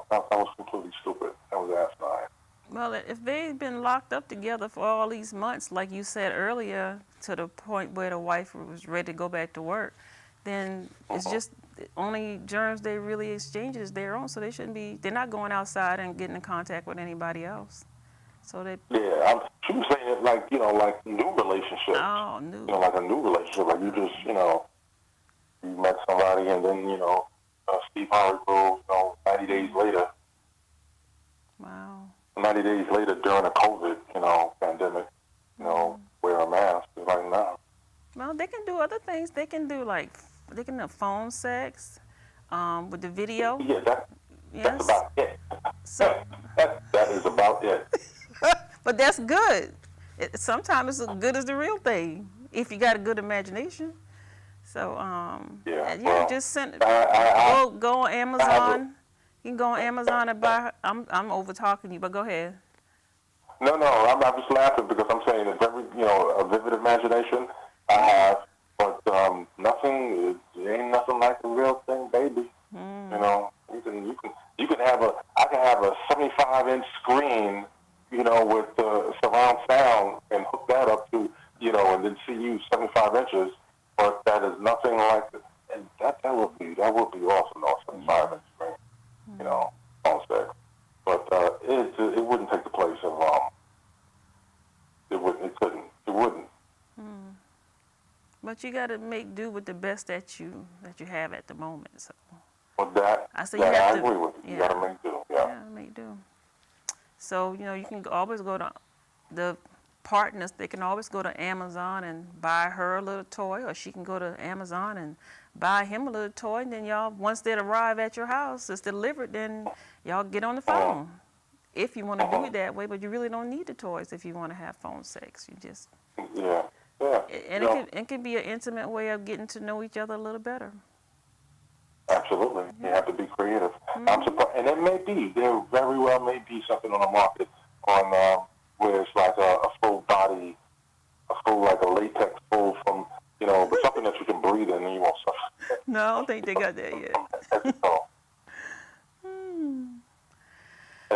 S8: that was completely stupid. That was asinine.
S4: Well, if they've been locked up together for all these months, like you said earlier, to the point where the wife was ready to go back to work, then it's just the only germs they really exchange is their own, so they're not going outside and getting in contact with anybody else. So they.
S8: Yeah, she was saying it like new relationships.
S4: Oh, new.
S8: Like a new relationship, like you just you met somebody and then Steve Harvey Grove, 90 days later.
S4: Wow.
S8: 90 days later during a COVID, pandemic, wear a mask. It's like, no.
S4: Well, they can do other things. They can do phone sex, with the video.
S8: Yeah, that's about it.
S4: So
S8: that is about it.
S4: But that's good. Sometimes it's as good as the real thing if you got a good imagination. So just send. Go on Amazon. You can go on Amazon and buy. I'm over talking you, but go ahead.
S8: No, I'm just laughing because I'm saying it's very, a vivid imagination I have, but nothing. It ain't nothing like the real thing, baby. You can have I can have a 75-inch screen, with surround sound and hook that up to, and then see you 75 inches, but that is nothing like it. And that would be awesome, though, 75-inch screen. On sex. But it wouldn't take the place of it wouldn't.
S4: But you got to make do with the best that you have at the moment. So.
S8: With that,
S4: I
S8: agree with you. You got to make do.
S4: Yeah, make do. So you can always go to the partners. They can always go to Amazon and buy her a little toy, or she can go to Amazon and buy him a little toy, and then y'all, once they arrive at your house, it's delivered, then y'all get on the phone. If you want to do it that way, but you really don't need the toys if you want to have phone sex. You just.
S8: Yeah.
S4: And it can be an intimate way of getting to know each other a little better.
S8: Absolutely. You have to be creative. I'm surprised, and there very well may be something on the market on where it's like a full body, like a latex full from, but something that you can breathe in and you won't suffer.
S4: No, I don't think they got that yet.
S8: Head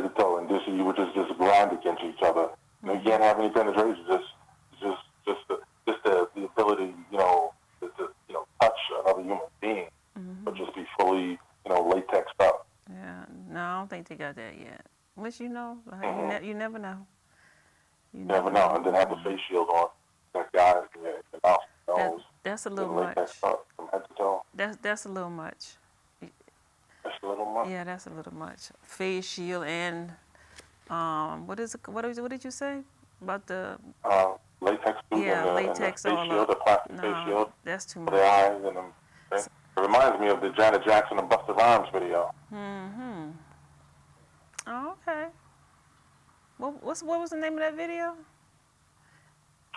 S8: to toe, and you would just grind against each other. You can't have any penetration. Just the ability, to touch another human being, but just be fully, latexed up.
S4: Yeah, no, I don't think they got that yet. Which you never know. You
S8: never know, and then have the face shield on. That guy, the mouth, nose.
S4: That's a little much.
S8: From head to toe.
S4: That's a little much.
S8: That's a little much.
S4: Yeah, that's a little much. Face shield and what did you say about the
S8: latex?
S4: Yeah, latex
S8: and the face shield, the plastic face shield.
S4: That's too
S8: for
S4: much.
S8: the eyes and them. It reminds me of the Janet Jackson and Busta Rhymes video.
S4: Oh, okay. What was the name of that video?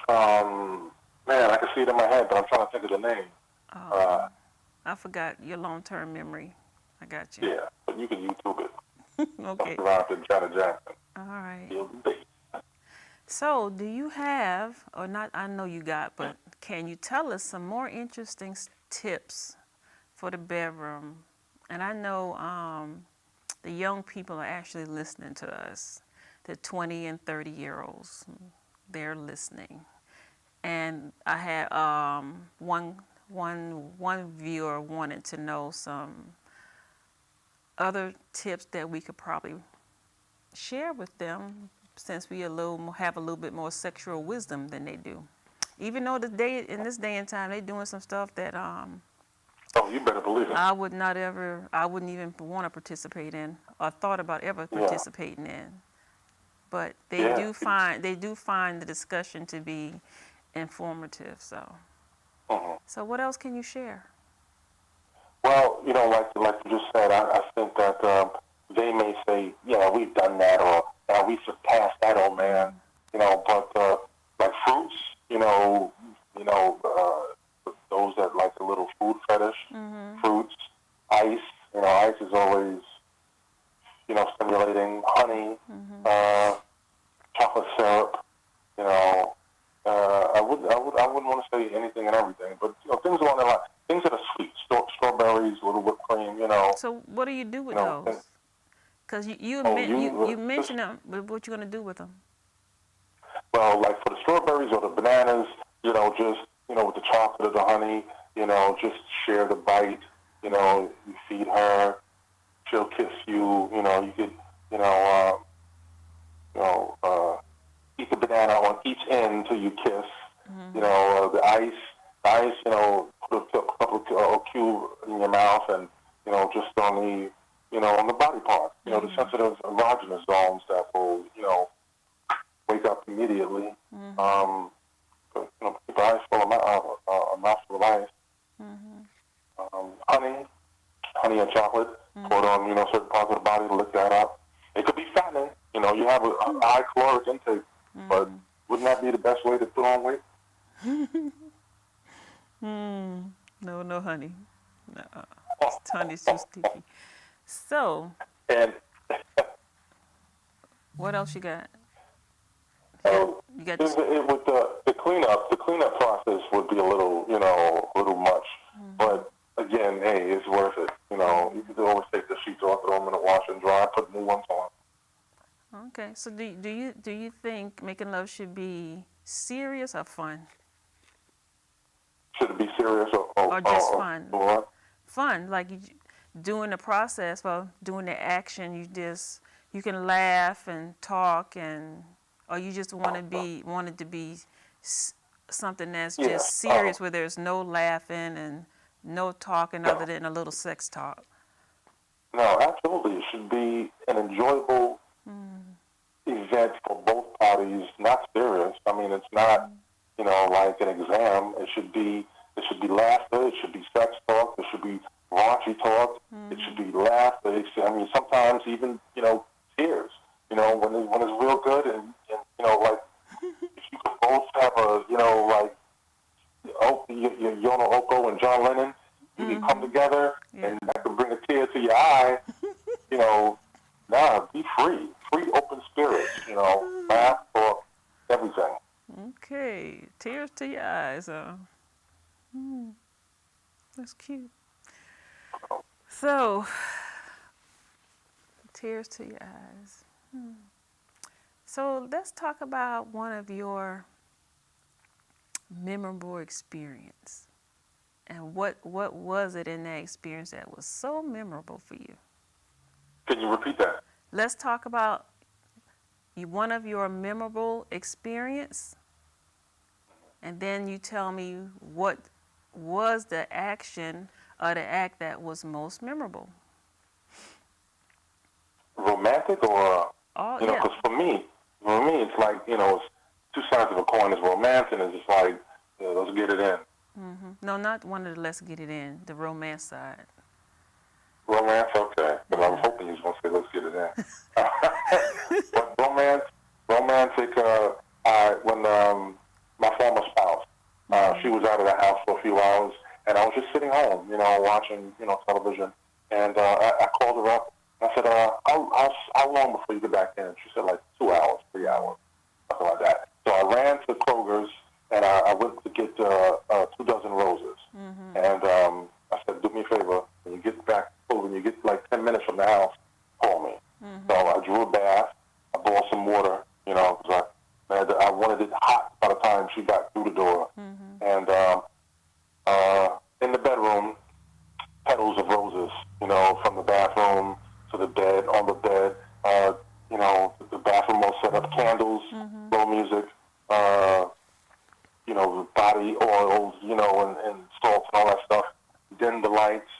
S8: Man, I can see it in my head, but I'm trying to think of the name.
S4: I forgot your long-term memory. I got you.
S8: Yeah, but you can YouTube it.
S4: Okay.
S8: Busta Rhymes and Janet Jackson.
S4: All right. So, do you have, or not, I know you got, but can you tell us some more interesting tips for the bedroom? And I know the young people are actually listening to us, the 20 and 30-year-olds, they're listening. And I had one viewer wanted to know some other tips that we could probably share with them, since we have a little bit more sexual wisdom than they do. Even though in this day and time, they're doing some stuff that
S8: oh, you better believe it.
S4: I wouldn't even want to participate in, or thought about ever participating in. But they do find the discussion to be informative. So, so what else can you share?
S8: Well, like you just said, I think that they may say, we've done that, or we surpassed that, old man. But like fruits, those that like a little food fetish, fruits, ice. Ice is always, stimulating. Honey, chocolate syrup. I wouldn't want to say anything and everything, but things along that line, things that are sweet, strawberries, a little whipped cream.
S4: So what do you do with those? Because you mentioned them, but what you gonna do with them?
S8: Well, like for the strawberries or the bananas, just with the chocolate or the honey, just share the bite. You feed her, she'll kiss you. You could, eat the banana on each end till you kiss. The ice, put a couple of cube in your mouth, and just on the body part. The sensitive erogenous zones that will, wake up immediately. Keep your eyes full of a mouthful of ice. Honey and chocolate. Pour it on, certain parts of the body to lick that up. It could be fattening. You have a high caloric intake, but wouldn't that be the best way to put on weight?
S4: No honey. No, honey's too sticky. So,
S8: and
S4: what else you got?
S8: With the cleanup process would be a little much. But again, hey, it's worth it. You can always take the sheets off, throw them in the washer and dry, put new ones on.
S4: Okay, so do you think making love should be serious or fun?
S8: Should it be serious
S4: or just fun?
S8: Or what?
S4: Fun, like doing the process, doing the action. You can laugh and talk, or you just want it to be something that's just serious, where there's no laughing and no talking other than a little sex talk.
S8: No, absolutely. It should be an enjoyable event for both parties, not serious. I mean, it's not, like an exam. It should be laughter. It should be sex talk. It should be raunchy talk. It should be laughter. Sometimes even, tears. When it's real good, and like if you could both have a, like Yono Oko and John Lennon, you can come together and that could bring a tear to your eye. Be free, open spirits. Laugh for everything.
S4: Okay, tears to your eyes. That's cute. So, tears to your eyes. So let's talk about one of your memorable experience. And what was it in that experience that was so memorable for you?
S8: Can you repeat that?
S4: Let's talk about one of your memorable experience, and then you tell me what was the action or the act that was most memorable.
S8: Romantic or, because for me, it's like, it's two sides of a coin. It's romance, and it's just like, let's get it in.
S4: No, not one of the let's get it in, the romance side.
S8: Romance, okay. But I was hoping you was going to say let's get it in. But romantic, when my former spouse, she was out of the house for a few hours, and I was just sitting home, watching, television, and I called her up. I said, how long before you get back in? She said, like 2 hours, 3 hours, something like that. get 2 dozen roses. And I said, do me a favor, when you get like 10 minutes from the house, call me. So I drew a bath, I boiled some water, you know, because I wanted it hot by the time she got through the door. And in the bedroom, petals of roses, you know, from the bathroom to the bed, on the bed. You know, the bathroom all set up, candles, slow music, you know, body oils, you know, and salts and all that stuff. Dim the lights,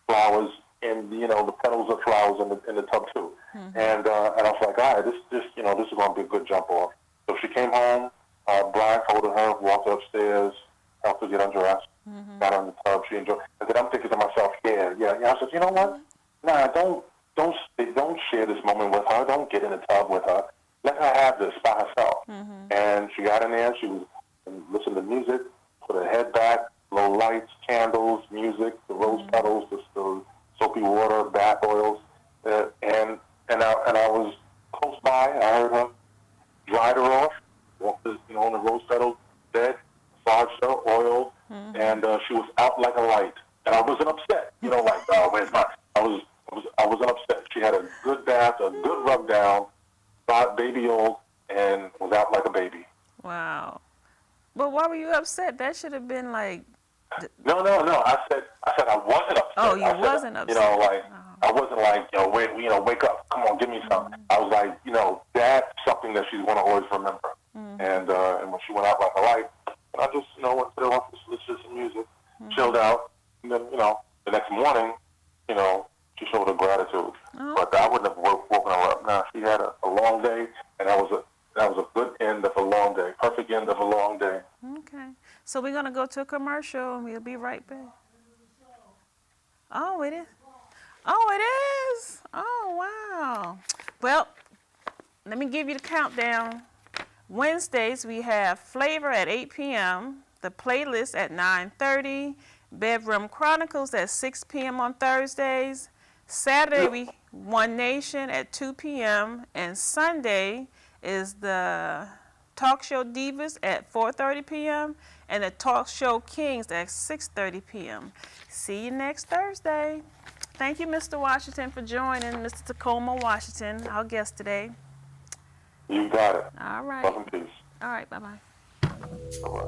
S8: flowers, and, you know, the petals of flowers in the tub, too. And I was like, all right, this you know, this is going to be a good jump off. So she came home, blindfolded her, walked upstairs, helped her get undressed, got her in the tub, she enjoyed. And then I'm thinking to myself, yeah. I said, you know what? Nah, don't share this moment with her. Don't get in the tub with her. Let her have this by herself. And she got in there. She was listening to music, put her head back, low lights, candles, music, the rose petals, the soapy water, bath oils, and I was close by. I heard her, dried her off, walked this, you know, on the rose petals bed, massaged her, oiled, and she was out like a light. And I wasn't upset. You know, like, oh, where's my? I wasn't upset. She had a good bath, a good rub down, baby old, and was out like a baby.
S4: Wow. But why were you upset? That should have been like.
S8: No. I said I wasn't upset.
S4: Oh, you wasn't upset.
S8: You know, like I wasn't like, wake up, come on, give me something. I was like, you know, that's something that she's going to always remember. And when she went out like a light, I just, you know, went to the office, listened to some music, chilled out, and then, you know, the next morning, you know, she showed her gratitude. But I wouldn't have woken her up. Now, she had a long day, and that was a good end of a long day, perfect end of a long day.
S4: Okay. So we're going to go to a commercial, and we'll be right back. Oh, it is? Oh, it is? Oh, wow. Well, let me give you the countdown. Wednesdays, we have Flavor at 8 p.m., The Playlist at 9:30, Bedroom Chronicles at 6 p.m. on Thursdays. Saturday, we One Nation at 2 p.m., and Sunday is the Talk Show Divas at 4:30 p.m., and the Talk Show Kings at 6:30 p.m. See you next Thursday. Thank you, Mr. Washington, for joining, Mr. Tacoma Washington, our guest today.
S8: You got it.
S4: All right.
S8: Love and peace.
S4: All right, bye-bye.
S8: Bye-bye.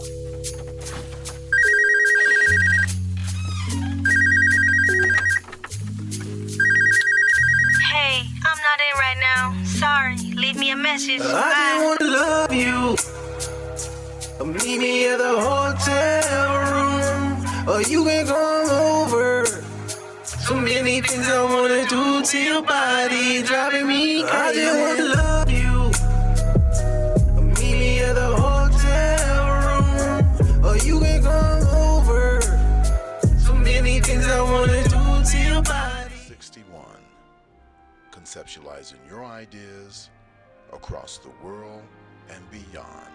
S2: Hey, I'm not in right now. Sorry. Leave me a message.
S3: I just want to love you. Meet me at the hotel room, or you can come over. So many things I want to do to your body, driving me crazy. I just want to love you. Meet me at the hotel room, or you can come over. So many things I want to do to your body.
S1: 61. Conceptualizing your ideas across the world and beyond.